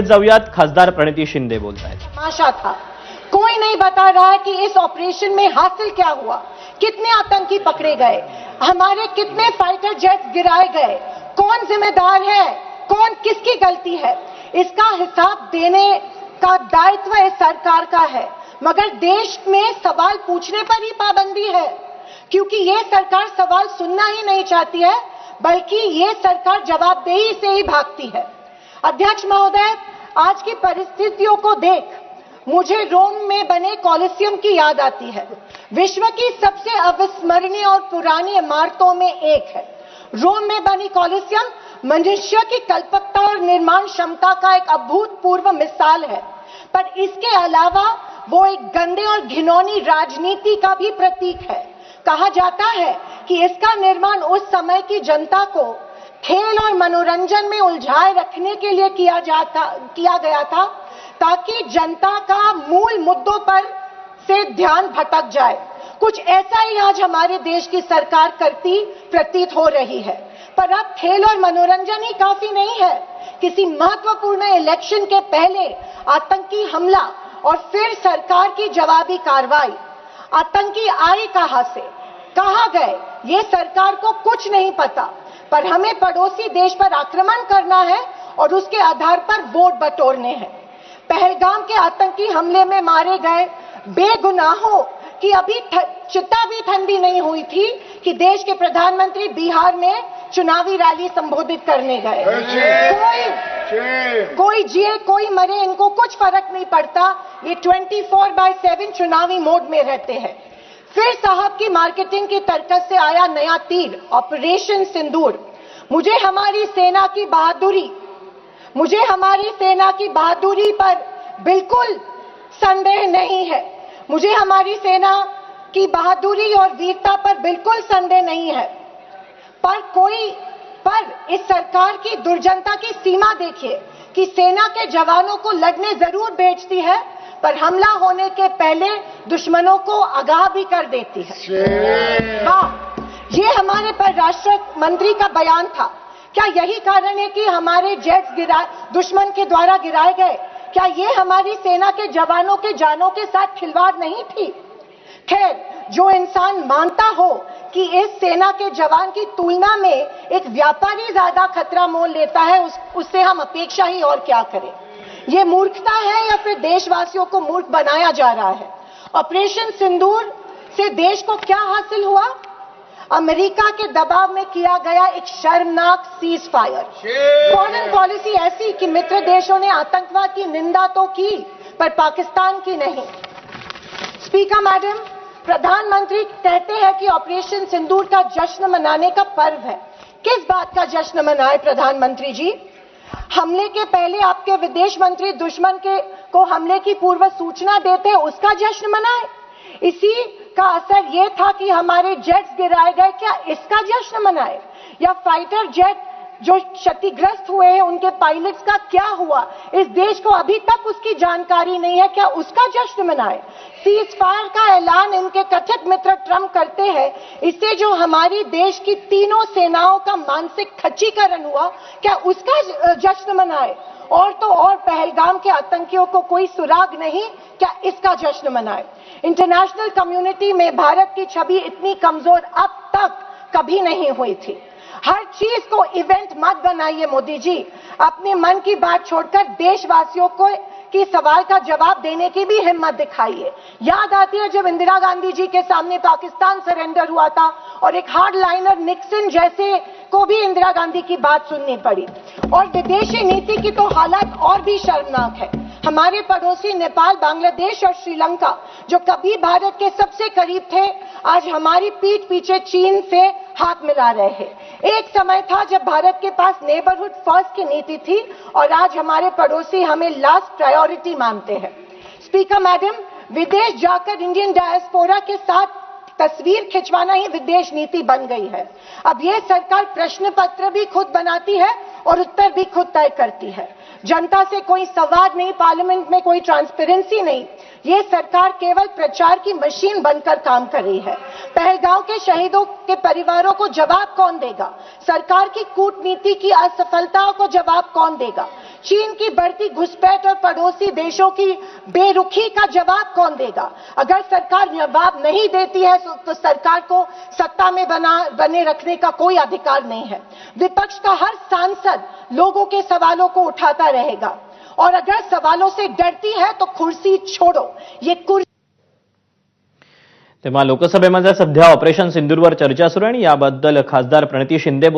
जाऊयात, खासदार प्रणिती शिंदे बोलत आहेत. तमाशा था, कोई नहीं बता रहा है कि इस ऑपरेशन में हासिल क्या हुआ, कितने आतंकी पकड़े गए, हमारे कितने फाइटर जेट्स गिराए गए, कौन जिम्मेदार है, कौन किसकी गलती है, इसका हिसाब देने का दायित्व इस सरकार का है. मगर देश में सवाल पूछने पर ही पाबंदी है, क्योंकि ये सरकार सवाल सुनना ही नहीं चाहती है, बल्कि ये सरकार जवाबदेही से ही भागती है. अध्यक्ष महोदय, आज की परिस्थितियों को देख मुझे रोम में बने कॉलिसियम की याद आती है. विश्व की सबसे अविस्मरणीय और पुरानी इमारतों में एक है. रोम में बनी कॉलिसियम मनुष्य की कल्पकता और निर्माण क्षमता का एक अभूतपूर्व मिसाल है, पर इसके अलावा वो एक गंदे और घिनौनी राजनीति का भी प्रतीक है. कहा जाता है कि इसका निर्माण उस समय की जनता को खेल और मनोरंजन में उलझाए रखने के लिए किया गया था, ताकि जनता का मूल मुद्दों पर से ध्यान भटक जाए. कुछ ऐसा ही आज हमारे देश की सरकार करती प्रतीत हो रही है. पर अब खेल और मनोरंजन ही काफी नहीं है. किसी महत्वपूर्ण इलेक्शन के पहले आतंकी हमला और फिर सरकार की जवाबी कार्रवाई. आतंकी आए कहां से, कहां गए, ये सरकार को कुछ नहीं पता, पर हमें पड़ोसी देश पर आक्रमण करना है और उसके आधार पर वोट बटोरने हैं. पहलगाम के आतंकी हमले में मारे गए बेगुनाहों की अभी चिता भी ठंडी नहीं हुई थी कि देश के प्रधानमंत्री बिहार में चुनावी रैली संबोधित करने गए. कोई जिए कोई मरे, इनको कुछ फर्क नहीं पड़ता. ये 24/7 चुनावी मोड में रहते हैं. फिर साहब की मार्केटिंग की तरकस से आया नया तीर, ऑपरेशन सिंदूर. मुझे हमारी सेना की बहादुरी पर बिल्कुल संदेह नहीं है. मुझे हमारी सेना की बहादुरी और वीरता पर बिल्कुल संदेह नहीं है. पर इस सरकार की दुर्जनता की सीमा देखिए कि सेना के जवानों को लड़ने जरूर भेजती है, पर हमला होने के पहले दुश्मनों को आगाह भी कर देती है. हाँ, ये हमारे परराष्ट्र मंत्री का बयान था. क्या यही कारण है कि हमारे जेट्स दुश्मन के द्वारा गिराए गए? क्या ये हमारी सेना के जवानों के जानों के साथ खिलवाड़ नहीं थी? खैर, जो इंसान मानता हो कि इस सेना के जवान की तुलना में एक व्यापारी ज्यादा खतरा मोल लेता है, उससे हम अपेक्षा ही और क्या करें. ये मूर्खता है या फिर देशवासियों को मूर्ख बनाया जा रहा है? ऑपरेशन सिंदूर से देश को क्या हासिल हुआ? अमेरिका के दबाव में किया गया एक शर्मनाक सीज फायर. फॉरेन पॉलिसी ऐसी कि मित्र देशों ने आतंकवाद की निंदा तो की, पर पाकिस्तान की नहीं. स्पीकर मैडम, प्रधानमंत्री कहते हैं कि ऑपरेशन सिंदूर का जश्न मनाने का पर्व है. किस बात का जश्न मनाए प्रधानमंत्री जी? हमले के पहले आपके विदेश मंत्री दुश्मन को हमले की पूर्व सूचना देते, उसका जश्न मनाए? इसी का असर यह था कि हमारे जेट्स गिराए गए, क्या इसका जश्न मनाए? या फाइटर जेट जो क्षतिग्रस्त हुए हैं उनके पायलट्स का क्या हुआ, इस देश को अभी तक उसकी जानकारी नहीं है, क्या उसका जश्न मनाए? सीज फायर का ऐलान इनके कथित मित्र ट्रंप करते हैं, इससे जो हमारी देश की तीनों सेनाओं का मानसिक खच्चीकरण हुआ, क्या उसका जश्न मनाए? और तो और पहलगाम के आतंकियों को कोई सुराग नहीं, क्या इसका जश्न मनाए? इंटरनेशनल कम्युनिटी में भारत की छवि इतनी कमजोर अब तक कभी नहीं हुई थी. हर चीज को इवेंट मत बनाइए मोदी जी. अपने मन की बात छोड़कर देशवासियों को की सवाल का जवाब देने की भी हिम्मत दिखाइए. याद आती है जब इंदिरा गांधी जी के सामने पाकिस्तान सरेंडर हुआ था और एक हार्डलाइनर निक्सन जैसे को भी इंदिरा गांधी की बात सुननी पड़ी. और विदेशी नीति की तो हालत और भी शर्मनाक है. हमारे पड़ोसी नेपाल, बांग्लादेश और श्रीलंका, जो कभी भारत के सबसे करीब थे, आज हमारी पीठ पीछे चीन से हाथ मिला रहे हैं. एक समय था जब भारत के पास नेबरहुड फर्स्ट की नीति थी और आज हमारे पड़ोसी हमें लास्ट प्रायोरिटी मानते हैं. स्पीकर मैडम, विदेश जाकर इंडियन डायस्पोरा के साथ तस्वीर खिंचवाना ही विदेश नीति बन गई है. अब यह सरकार प्रश्न पत्र भी खुद बनाती है और उत्तर भी खुद तय करती है. जनता से कोई संवाद नहीं, पार्लियामेंट में कोई ट्रांसपेरेंसी नहीं. ये सरकार केवल प्रचार की मशीन बनकर काम कर रही है. पहलगाम के शहीदों के परिवारों को जवाब कौन देगा? सरकार की कूटनीति की असफलताओं को जवाब कौन देगा? चीन की बढ़ती घुसपैठ और पड़ोसी देशों की बेरुखी का जवाब कौन देगा? अगर सरकार जवाब नहीं देती है तो सरकार को सत्ता में बने रखने का कोई अधिकार नहीं है। विपक्ष का हर सांसद लोगों के सवालों को उठाता रहेगा और अगर सवालों से डरती है तो कुर्सी छोड़ो। ये कुर्सी तेव्हा लोकसभेमध्ये सध्या ऑपरेशन सिंदूरवर चर्चा सुरू आहे आणि याबद्दल खासदार प्रणिती शिंदे